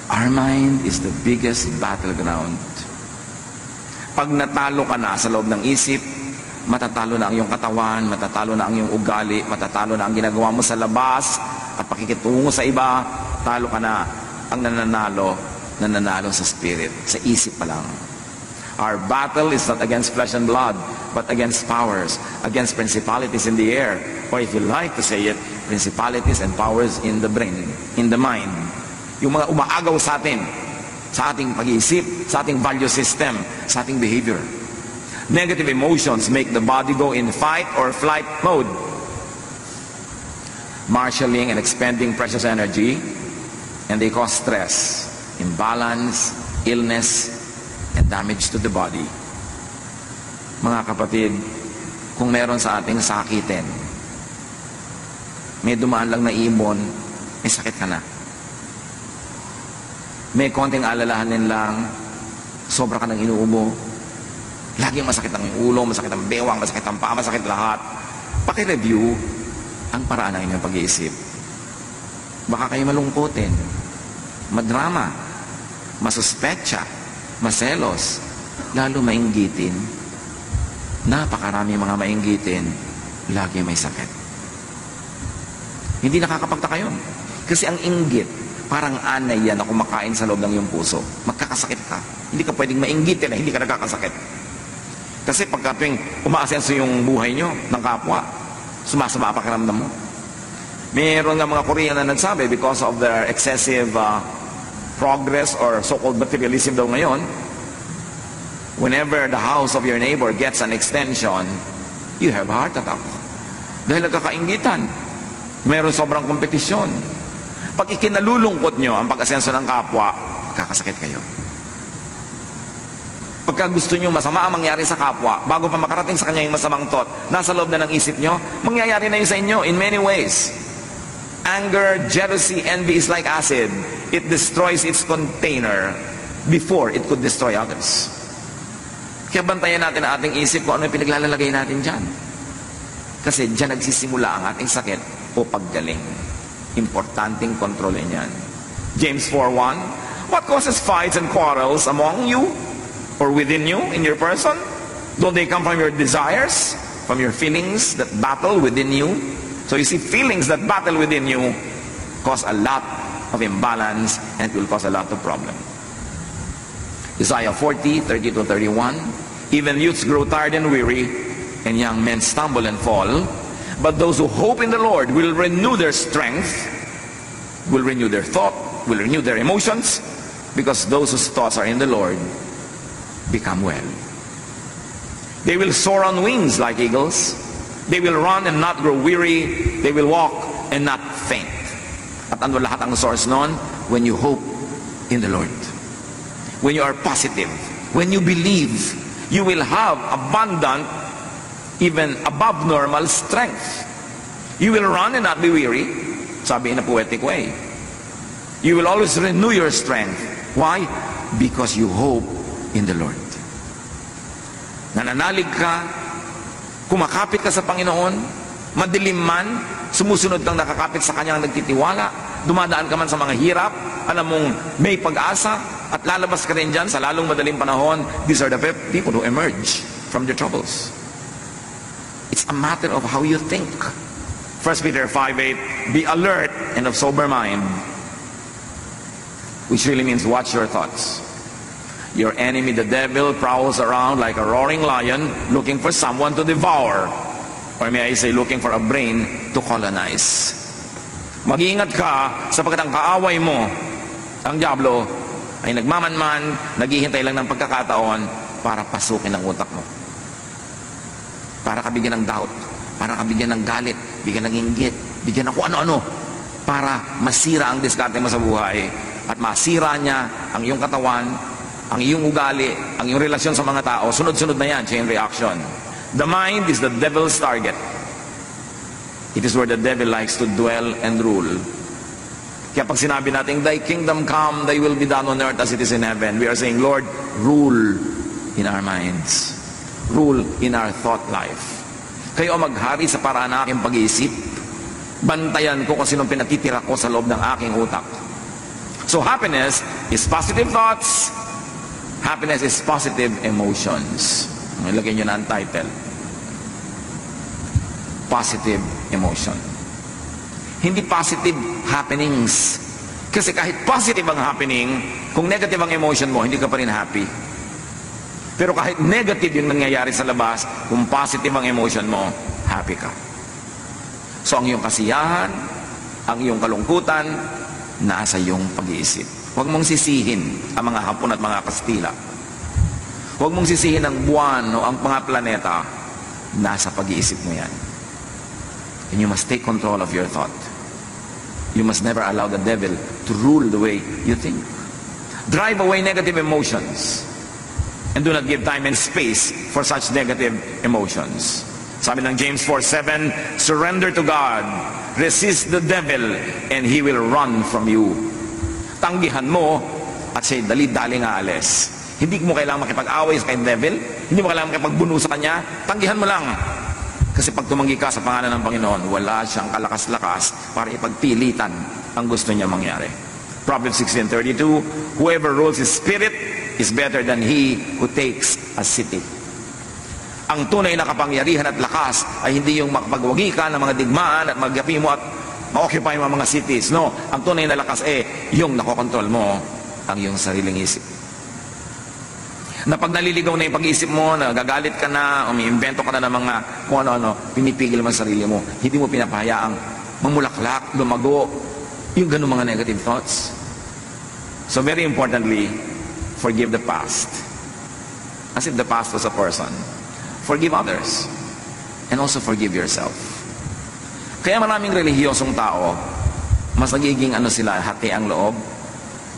Our mind is the biggest battleground. Pag natalo ka na sa loob ng isip, matatalo na ang iyong katawan, matatalo na ang iyong ugali, matatalo na ang ginagawa mo sa labas, at pakikitungo sa iba, talo ka na. Ang nananalo sa spirit, sa isip pa lang. Our battle is not against flesh and blood, but against powers, against principalities in the air, or if you like to say it, principalities and powers in the brain, in the mind. Yung mga umaagaw sa atin, sa ating pag-iisip, sa ating value system, sa ating behavior. Negative emotions make the body go in fight or flight mode, marshalling and expending precious energy, and they cause stress, imbalance, illness, and damage to the body. Mga kapatid, kung meron sa ating sakitin, may dumaan lang na ibon, may sakit ka na. May konting alalahanin lang, sobra ka nang inuubo, laging masakit ang ulo, masakit ang bewang, masakit ang paa, masakit lahat. Paki-review ang paraan ng inyong pag-iisip. Baka kayo malungkotin, madrama, masuspetsa, maselos, lalo mainggitin. Napakarami mga mainggitin, lagi may sakit. Hindi nakakapagtaka yun. Kasi ang inggit, parang anay yan na kumakain sa loob ng iyong puso. Magkakasakit ka. Hindi ka pwedeng mainggitin na hindi ka nagkakasakit. Kasi pagka tuwing umaasenso yung buhay nyo ng kapwa, sumasama ang pakiramdam mo. Mayroon nga mga Korean na nagsabi, because of their excessive progress or so-called materialism daw ngayon, Whenever the house of your neighbor gets an extension, you have a heart attack. Dahil nagkakaingitan. Meron sobrang kompetisyon. Pag ikinalulungkot nyo ang pag-asenso ng kapwa, kakasakit kayo. Pagka gusto nyo masama ang mangyari sa kapwa, bago pa makarating sa kanya yung masamang thought, nasa loob na ng isip nyo, mangyayari na yun sa inyo in many ways. Anger, jealousy, envy is like acid. It destroys its container before it could destroy others. Kaya bantayan natin ang ating isip kung ano yung pinaglalagay natin dyan. Kasi dyan nagsisimula ang ating sakit o paggaling. Importanteng kontrolin yan. James 4:1, what causes fights and quarrels among you or within you in your person? Don't they come from your desires, from your feelings that battle within you? So you see, feelings that battle within you cause a lot of imbalance and it will cause a lot of problem. Isaiah 40:30-31, even youths grow tired and weary, and young men stumble and fall. But those who hope in the Lord will renew their strength, will renew their thought, will renew their emotions, because those whose thoughts are in the Lord become well. They will soar on wings like eagles. They will run and not grow weary. They will walk and not faint. At ano lahat ang source nun? When you hope in the Lord. When you are positive. When you believe, you will have abundant, even above normal strength. You will run and not be weary. Sabi in a poetic way. You will always renew your strength. Why? Because you hope in the Lord. Nananalig ka, kumakapit ka sa Panginoon, madilim man, sumusunod kang nakakapit sa Kanyang nagtitiwala, dumadaan ka man sa mga hirap, alam mong may pag-asa, at lalabas ka rin dyan sa lalong madaling panahon. These are the people who emerge from their troubles. It's a matter of how you think. 1 Peter 5:8, be alert and of sober mind, which really means watch your thoughts. Your enemy, the devil, prowls around like a roaring lion looking for someone to devour. Or may I say, looking for a brain to colonize. Mag-iingat ka sapagkat ang kaaway mo, ang diablo, ay nagmamanman, naghihintay lang ng pagkakataon para pasukin ang utak mo. Para ka bigyan ng doubt, para ka bigyan ng galit, bigyan ng inggit, bigyan ng kung ano-ano, para masira ang diskarte mo sa buhay at masira niya ang iyong katawan, ang iyong ugali, ang iyong relasyon sa mga tao. Sunod-sunod na yan, chain reaction. The mind is the devil's target. It is where the devil likes to dwell and rule. Kaya pag sinabi natin, thy kingdom come, thy will be done on earth as it is in heaven, we are saying, Lord, rule in our minds. Rule in our thought life. Kayo maghari sa paraan ng aking pag-iisip. Bantayan ko kung sinong pinatitira ko sa loob ng aking utak. So happiness is positive thoughts. Happiness is positive emotions. Ilagay nyo na ang title. Positive emotion. Hindi positive happenings. Kasi kahit positive ang happening, kung negative ang emotion mo, hindi ka pa rin happy. Pero kahit negative yung nangyayari sa labas, kung positive ang emotion mo, happy ka. So ang iyong kasiyahan, ang iyong kalungkutan, nasa iyong pag-iisip. Huwag mong sisihin ang mga Hapon at mga Kastila. Huwag mong sisihin ang buwan o ang mga planeta. Nasa pag-iisip mo yan. And you must take control of your thought. You must never allow the devil to rule the way you think. Drive away negative emotions. And do not give time and space for such negative emotions. Sabi ng James 4:7, surrender to God, resist the devil, and he will run from you. Tanggihan mo at siya'y dali-daling aalis. Hindi mo kailangang makipag-away sa kay devil, hindi mo kailangang makipagbuno sa kanya, tanggihan mo lang. Kasi pag tumanggi ka sa pangalan ng Panginoon, wala siyang kalakas-lakas para ipagpilitan ang gusto niya mangyari. Proverbs 16:32, whoever rules his spirit is better than he who takes a city. Ang tunay na kapangyarihan at lakas ay hindi yung makapagwagi ka ng mga digmaan at magyapi mo at ma-occupy mo mga cities. No, ang tunay na lakas yung nakokontrol mo ang iyong sariling isip. Na pag naliligaw na yung pag-iisip mo, nagagalit ka na, umiimbento ka na ng mga kung ano-ano, pinipigil mo ang sarili mo. Hindi mo pinapahayaang mamulaklak, lumago, yung ganun mga negative thoughts. So very importantly, forgive the past. as if the past was a person. Forgive others. And also forgive yourself. Kaya maraming relihiyosong tao, mas nagiging sila, hati ang loob.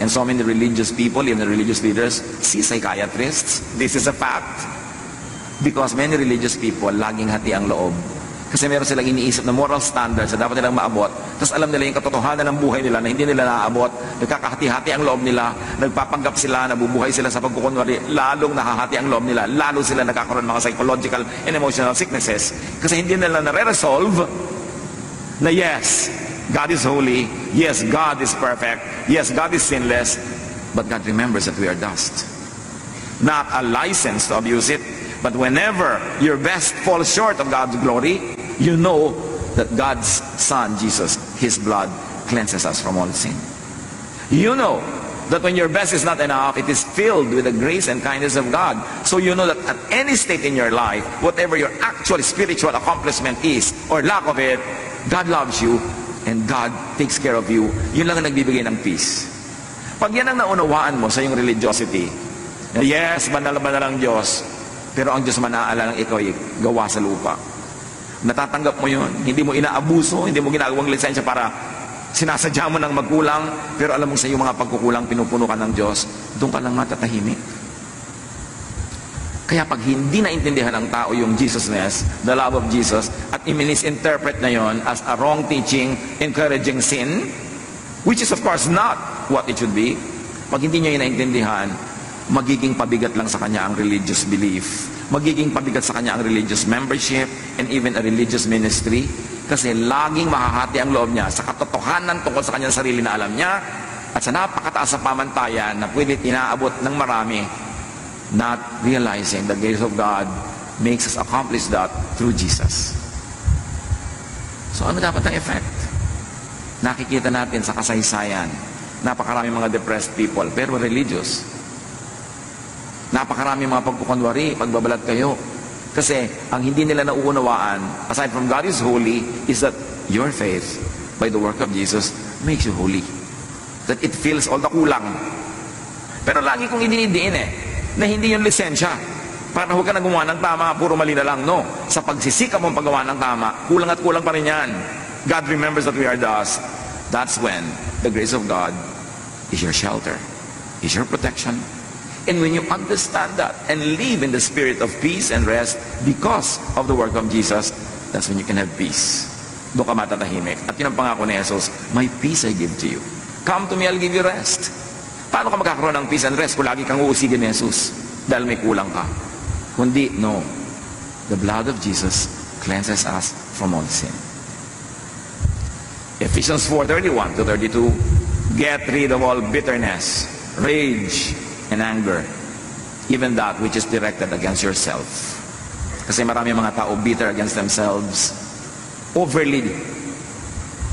And so many religious people, even the religious leaders, see psychiatrists. This is a fact. Because many religious people, laging hati ang loob. Kasi meron silang iniisip na moral standards na dapat nilang maabot. Tapos alam nila yung katotohanan ng buhay nila na hindi nila naaabot. Nagkakahati-hati ang loob nila. Nagpapanggap sila, nabubuhay sila sa pagkukunwari. Lalong nakahati ang loob nila. Lalo sila nagkakaroon mga psychological and emotional sicknesses. Kasi hindi nila nare-resolve na yes, God is holy. Yes, God is perfect. Yes, God is sinless. But God remembers that we are dust. Not a license to abuse it. But whenever your best falls short of God's glory, you know that God's Son, Jesus, His blood cleanses us from all sin. You know that when your best is not enough, it is filled with the grace and kindness of God. So you know that at any state in your life, whatever your actual spiritual accomplishment is, or lack of it, God loves you and God takes care of you. Yun lang ang nagbibigay ng peace. Pag yan ang naunawaan mo sa iyong religiosity, yes, banal-banal ang Diyos, pero ang Diyos manaalala ng ikaw ay gawa sa lupa. Natatanggap mo yun. Hindi mo inaabuso, hindi mo ginagawang lisensya para sinasadya mo ng magkulang, pero alam mo sa iyong mga pagkukulang, pinupuno ka ng Diyos, doon ka lang matatahimik. Kaya pag hindi naintindihan ng tao yung Jesusness, the love of Jesus, at i-misinterpret na yon as a wrong teaching, encouraging sin, which is of course not what it should be, pag hindi nyo yun naintindihan, magiging pabigat lang sa kanya ang religious belief. Magiging pabigat sa kanya ang religious membership and even a religious ministry. Kasi laging mahahati ang loob niya sa katotohanan tungkol sa kanyang sarili na alam niya at sa napakataas na pamantayan na pwede inaabot ng marami, not realizing the grace of God makes us accomplish that through Jesus. So ano dapat ang effect? Nakikita natin sa kasaysayan, napakarami mga depressed people pero religious. Napakarami mga pagkukunwari, pagbabalat kayo. Kasi ang hindi nila nauunawaan, aside from God is holy, is that your faith by the work of Jesus makes you holy. That it fills all the kulang. Pero lagi kong idinidiin na hindi yung lisensya. Para huwag ka na gumawa ng tama, puro mali na lang. No. Sa pagsisikap mong paggawa ng tama, kulang at kulang pa rin yan. God remembers that we are dust. That's when the grace of God is your shelter, is your protection. And when you understand that and live in the spirit of peace and rest because of the work of Jesus, that's when you can have peace. Doon ka matatahimik. At yun ang pangako ni Jesus, my peace I give to you. Come to me, I'll give you rest. Paano ka magkakaroon ng peace and rest kung lagi kang uusigin ni Jesus dahil may kulang ka? Kundi, no. The blood of Jesus cleanses us from all sin. Ephesians 4:31 to 32, get rid of all bitterness, rage, and anger, even that which is directed against yourself. Kasi marami mga tao bitter against themselves, overly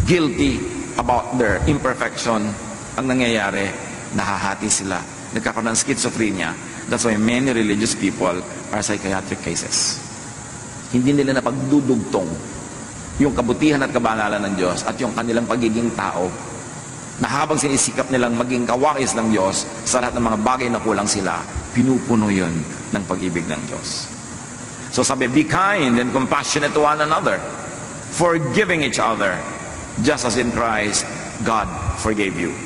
guilty about their imperfection. Ang nangyayari, nahahati sila, nagkakaroon ng schizophrenia. That's why many religious people are psychiatric cases. Hindi nila napagdudugtong yung kabutihan at kabanalan ng Diyos at yung kanilang pagiging tao, na habang sinisikap nilang maging kawakis ng Diyos sa lahat ng mga bagay na kulang sila, pinupuno yun ng pag-ibig ng Diyos. So sabi, be kind and compassionate to one another, forgiving each other, just as in Christ, God forgave you.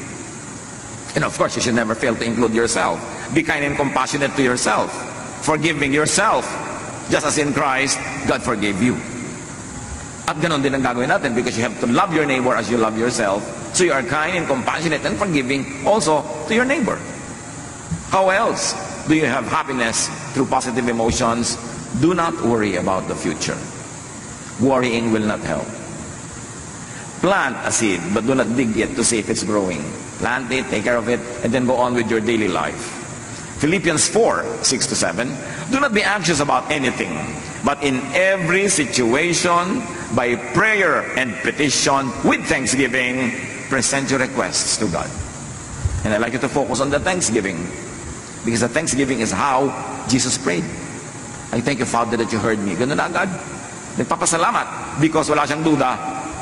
And of course, you should never fail to include yourself. Be kind and compassionate to yourself, forgiving yourself, just as in Christ, God forgave you. At ganon din ang gagawin natin because you have to love your neighbor as you love yourself. So you are kind and compassionate and forgiving also to your neighbor. How else do you have happiness through positive emotions? Do not worry about the future. Worrying will not help. Plant a seed, but do not dig it to see if it's growing. Plant it, take care of it, and then go on with your daily life. Philippians 4:6-7, do not be anxious about anything, but in every situation, by prayer and petition, with thanksgiving, present your requests to God. And I'd like you to focus on the thanksgiving, because the thanksgiving is how Jesus prayed. I thank you, Father, that you heard me. Ganun na agad. Nagpapasalamat because wala siyang duda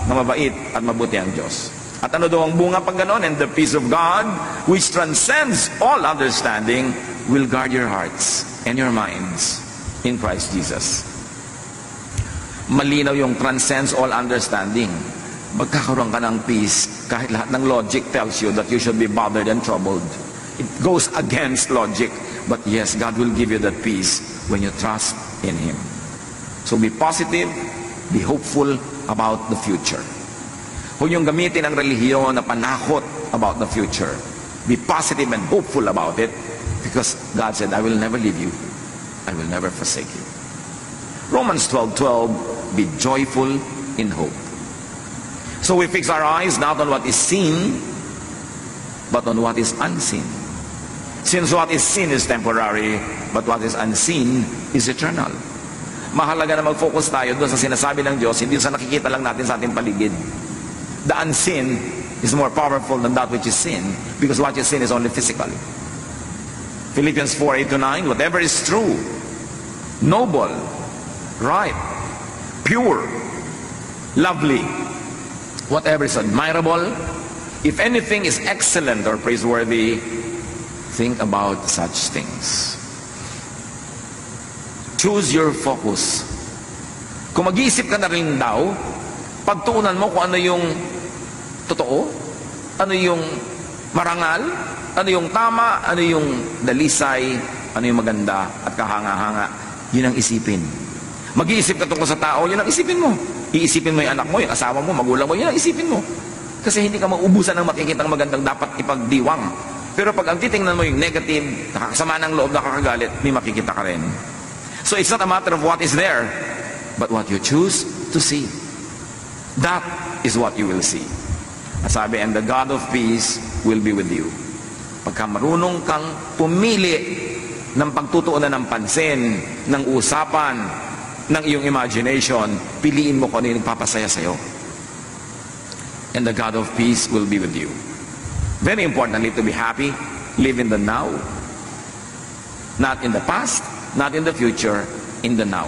na mabait at mabuti ang Diyos. At ano daw ang bunga pag ganon? And the peace of God, which transcends all understanding, will guard your hearts and your minds in Christ Jesus. Malinaw yung transcends all understanding. Magkakaroon ka ng peace kahit lahat ng logic tells you that you should be bothered and troubled. It goes against logic. But yes, God will give you that peace when you trust in Him. So be positive, be hopeful about the future. Huwag yung gamitin ang relihiyon na panakot about the future. Be positive and hopeful about it because God said, I will never leave you. I will never forsake you. Romans 12:12, be joyful in hope. So we fix our eyes not on what is seen, but on what is unseen. Since what is seen is temporary, but what is unseen is eternal. Mahalaga na mag-focus tayo doon sa sinasabi ng Diyos, hindi sa nakikita lang natin sa ating paligid. The unseen is more powerful than that which is seen, because what is seen is only physical. Philippians 4:8-9, whatever is true, noble, right, pure, lovely, whatever is admirable, if anything is excellent or praiseworthy, think about such things. Choose your focus. Kung mag-iisip ka na rin daw, pagtuunan mo kung ano yung totoo, ano yung marangal, ano yung tama, ano yung dalisay, ano yung maganda at kahanga-hanga, yun ang isipin. Mag-iisip ka tungkol sa tao, yun ang isipin mo. Iisipin mo yung anak mo, yung asawa mo, magulang mo, yun ang isipin mo. Kasi hindi ka maubusan ng makikitang magandang dapat ipagdiwang. Pero pag ang titingnan mo yung negative, nakakasama ng loob, nakakagalit, may makikita ka rin. So it's not a matter of what is there, but what you choose to see. That is what you will see. Sabi, and the God of peace will be with you. Pagka marunong kang pumili ng pagtutuunan ng pansin, ng usapan, ng iyong imagination, piliin mo kung ano yung nagpapasaya sa'yo. And the God of peace will be with you. Very importantly, to be happy, live in the now. Not in the past, not in the future, in the now.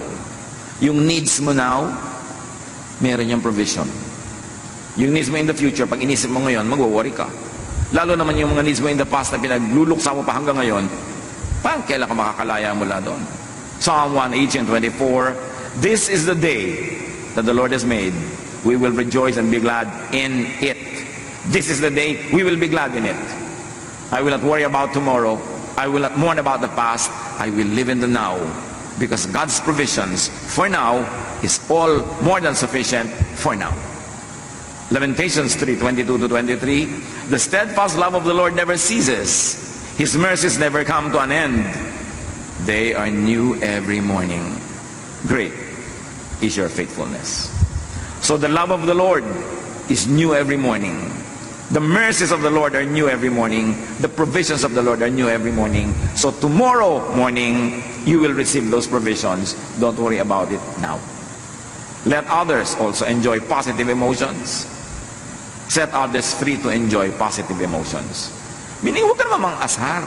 Yung needs mo now, meron yung provision. Yung needs mo in the future, pag inisip mo ngayon, magwo-worry ka. Lalo naman yung mga needs mo in the past na pinagluluksa mo pa hanggang ngayon, paano kailan ka makakalaya mula doon? Psalm 1:18-24, this is the day that the Lord has made. We will rejoice and be glad in it. This is the day we will be glad in it. I will not worry about tomorrow. I will not mourn about the past. I will live in the now. Because God's provisions for now is all more than sufficient for now. Lamentations 3:22-23, the steadfast love of the Lord never ceases. His mercies never come to an end. They are new every morning. Great is your faithfulness. So the love of the Lord is new every morning. The mercies of the Lord are new every morning. The provisions of the Lord are new every morning. So tomorrow morning, you will receive those provisions. Don't worry about it now. Let others also enjoy positive emotions. Set others free to enjoy positive emotions. Meaning, huwag kang mamang-asar.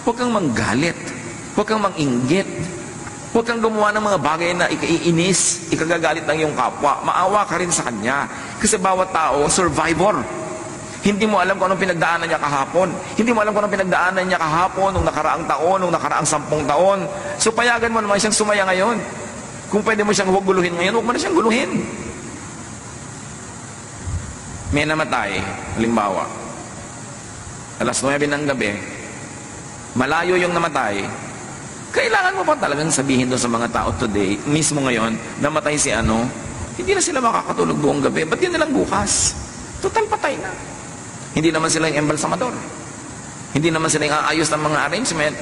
Huwag kang manggalit. Huwag kang manginggit. Huwag kang gumawa ng mga bagay na ikaiinis, ikagagalit ng iyong kapwa. Maawa ka rin sa kanya. Kasi bawat tao, survivor. Hindi mo alam kung anong pinagdaanan niya kahapon. Hindi mo alam kung anong pinagdaanan niya kahapon, nung nakaraang taon, nung nakaraang 10 taon. So payagan mo naman siyang sumaya ngayon. Kung pwede mo siyang huwag guluhin ngayon, huwag mo na siyang guluhin. May namatay, halimbawa, alas 9 ng gabi, malayo yung namatay, kailangan mo pa talagang sabihin doon sa mga tao today, mismo ngayon, namatay si ano, hindi na sila makakatulog buong gabi, ba't yun nilang bukas? Total patay na. Hindi naman sila yung embalsamador. Hindi naman sila yung aayos ng mga arrangement.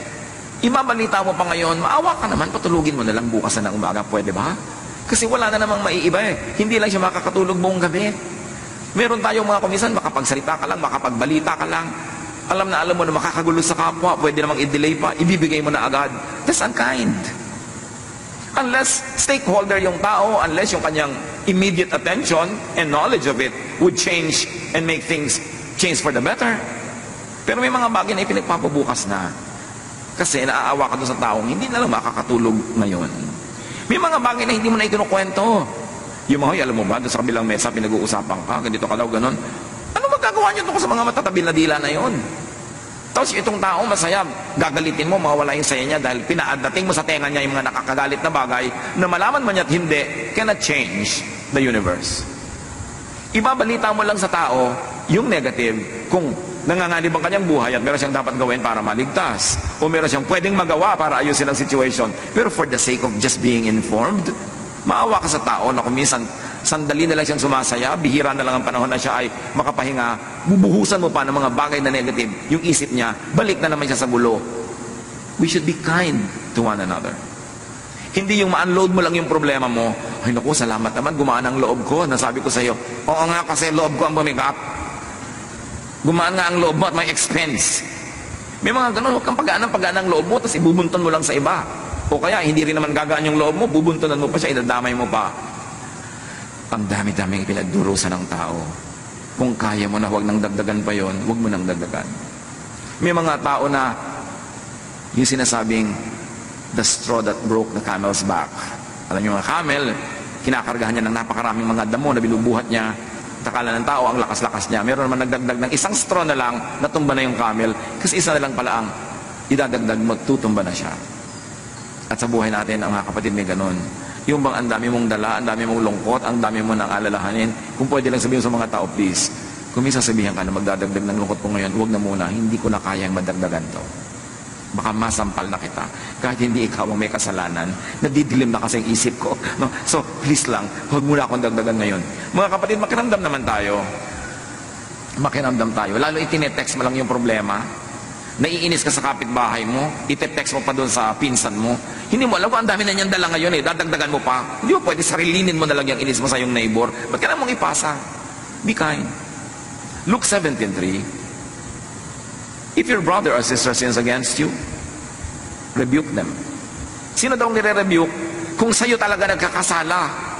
Ibabalita mo pa ngayon, maawa ka naman, patulugin mo na lang bukas na ng umaga, pwede ba? Kasi wala na namang maiiba eh. Hindi lang siya makakatulog buong gabi. Meron tayong mga komisan, makapagsalita ka lang, makapagbalita ka lang. Alam mo na makakagulo sa kapwa, pwede namang i-delay pa, ibibigay mo na agad. That's unkind. Unless stakeholder yung tao, unless yung kanyang immediate attention and knowledge of it would change and make things change for the better. Pero may mga bagay na ipinagpapabukas na. Kasi naaawa ka doon sa taong hindi na lang makakatulog ngayon. May mga bagay na hindi mo na ikinukwento. Yung mga, alam mo ba, doon sa kabilang mesa, pinag-uusapan ka, ganito ka daw, ganon. Ano magagawa niyo doon sa mga matatabil na dila na yon? Tapos itong tao masaya, gagalitin mo, mawawala yung saya niya dahil pinaadating mo sa tenga niya yung mga nakakagalit na bagay na malaman man niya at hindi, cannot change the universe. Ibabalita mo lang sa tao yung negative kung nanganganib ang kanyang buhay at meron siyang dapat gawin para maligtas o meron siyang pwedeng magawa para ayusin ang situation. Pero for the sake of just being informed, maawa ka sa tao na kung minsan sandali na lang siyang sumasaya, bihira na lang ang panahon na siya ay makapahinga, bubuhusan mo pa ng mga bagay na negative, yung isip niya, balik na naman siya sa gulo. We should be kind to one another. Hindi yung ma-unload mo lang yung problema mo, ay naku, salamat naman, gumaan ang loob ko. Nasabi ko sa iyo, oo nga kasi loob ko ang bumigat. Gumaan nga ang loob mo at may expense. May mga ganun, huwag kang pagaan ang loob mo, tapos ibubunton mo lang sa iba. O kaya, hindi rin naman gagaan yung loob mo, bubuntonan mo pa siya, idadamay mo pa. Ang dami-daming pinagdurusan ng tao. Kung kaya mo na huwag nang dagdagan pa yon, huwag mo nang dagdagan. May mga tao na yung sinasabing the straw that broke the camel's back. Alam niyo mga camel, kinakargahan niya ng napakaraming mga damo na binubuhat niya. Takala ng tao, ang lakas-lakas niya. Meron naman nagdagdag ng isang straw na lang, natumba na yung camel. Kasi isa na lang pala ang idadagdag mo, tutumba na siya. At sa buhay natin, ang mga kapatid may ganun. Yung bang ang dami mong dala, ang dami mong lungkot, ang dami mo nang alalahanin. Kung pwede lang sabihin sa mga tao, please, kung may sasabihan ka na magdadagdag ng lungkot ko ngayon, huwag na muna, hindi ko na kayang madagdagan to. Baka masampal na kita. Kahit hindi ikaw ang may kasalanan, nadidilim na kasi ang isip ko. No? So, please lang, huwag muna akong dagdagan ngayon. Mga kapatid, makiramdam naman tayo. Makiramdam tayo. Lalo itinetext mo lang yung problema. Naiinis ka sa kapitbahay mo, ite-text mo pa doon sa pinsan mo. Hindi mo alam kung ang dami na niyang dala ngayon eh, dadagdagan mo pa. Hindi mo pwede sarilinin mo na lang yung inis mo sa yung neighbor. Ba't kailangan mong ipasa? Be kind. Luke 17:3. If your brother or sister sins against you, rebuke them. Sino daw nire-rebuke? Kung sa'yo talaga nagkakasala.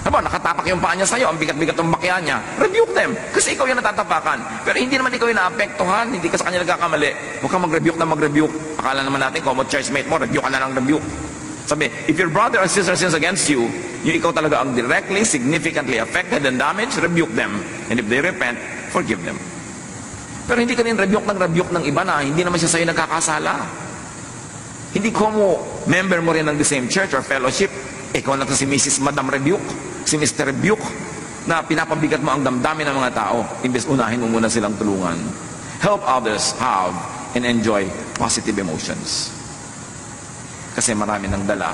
Aba, nakatapak yung paa niya sa'yo, ang bigat-bigat ng bakya niya. Rebuke them. Kasi ikaw yung natatapakan. Pero hindi naman ikaw yung naapektuhan, hindi ka sa kanya nagkakamali. Huwag kang mag-rebuke na mag-rebuke. Akala naman natin, kung churchmate mo, rebuke ka na lang rebuke. Sabi, if your brother or sister sins against you, yung ikaw talaga ang directly, significantly affected and damaged, rebuke them. And if they repent, forgive them. Pero hindi ka rin rebuke ng iba na hindi naman siya sa'yo nagkakasala. Hindi ko mo, member mo rin ng the same church or fellowship, ikaw na to si Mrs. Madam Rebuke, si Mr. Rebuke, na pinapabigat mo ang damdamin ng mga tao, imbes unahin mo muna silang tulungan. Help others have and enjoy positive emotions. Kasi marami nang dala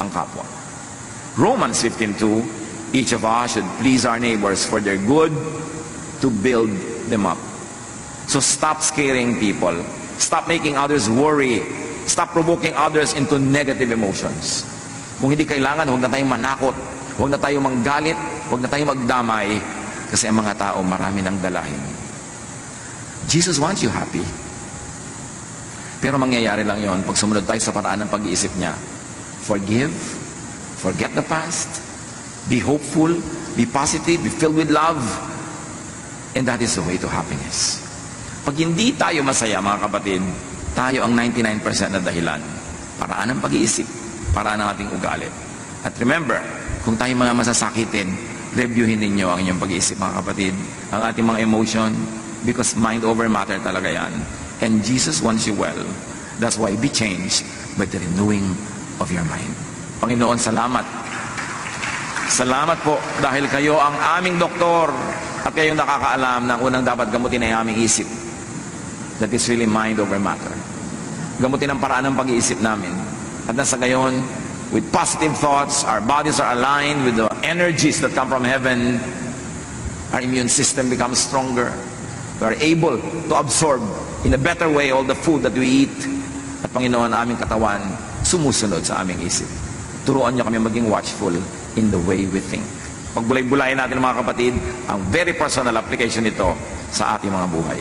ang kapwa. Romans 15:2, each of us should please our neighbors for their good, to build them up. So stop scaring people. Stop making others worry. Stop provoking others into negative emotions. Kung hindi kailangan, huwag na tayong manakot, huwag na tayong manggalit, huwag na tayong magdamay, kasi ang mga tao marami nang dalahin. Jesus wants you happy. Pero mangyayari lang yon pag sumunod tayo sa paraan ng pag-iisip niya. Forgive, forget the past, be hopeful, be positive, be filled with love, and that is the way to happiness. Pag hindi tayo masaya, mga kapatid, tayo ang 99% na dahilan. Paraan ng pag-iisip, paraan ng ating ugali. At remember, kung tayo mga masasakitin, reviewin ninyo ang inyong pag-iisip, mga kapatid, ang ating mga emotion, because mind over matter talaga yan. And Jesus wants you well. That's why be changed by the renewing of your mind. Panginoon, salamat. Salamat po dahil kayo ang aming doktor at kayo nakakaalam ng unang dapat gamutin ay aming isip. That is really mind over matter. Gamutin ang paraan ng pag-iisip namin. At nasa ngayon, with positive thoughts, our bodies are aligned with the energies that come from heaven. Our immune system becomes stronger. We are able to absorb in a better way all the food that we eat. At Panginoon, aming katawan, sumusunod sa aming isip. Turuan niyo kami maging watchful in the way we think. Pagbulay-bulayan natin mga kapatid, ang very personal application nito sa ating mga buhay.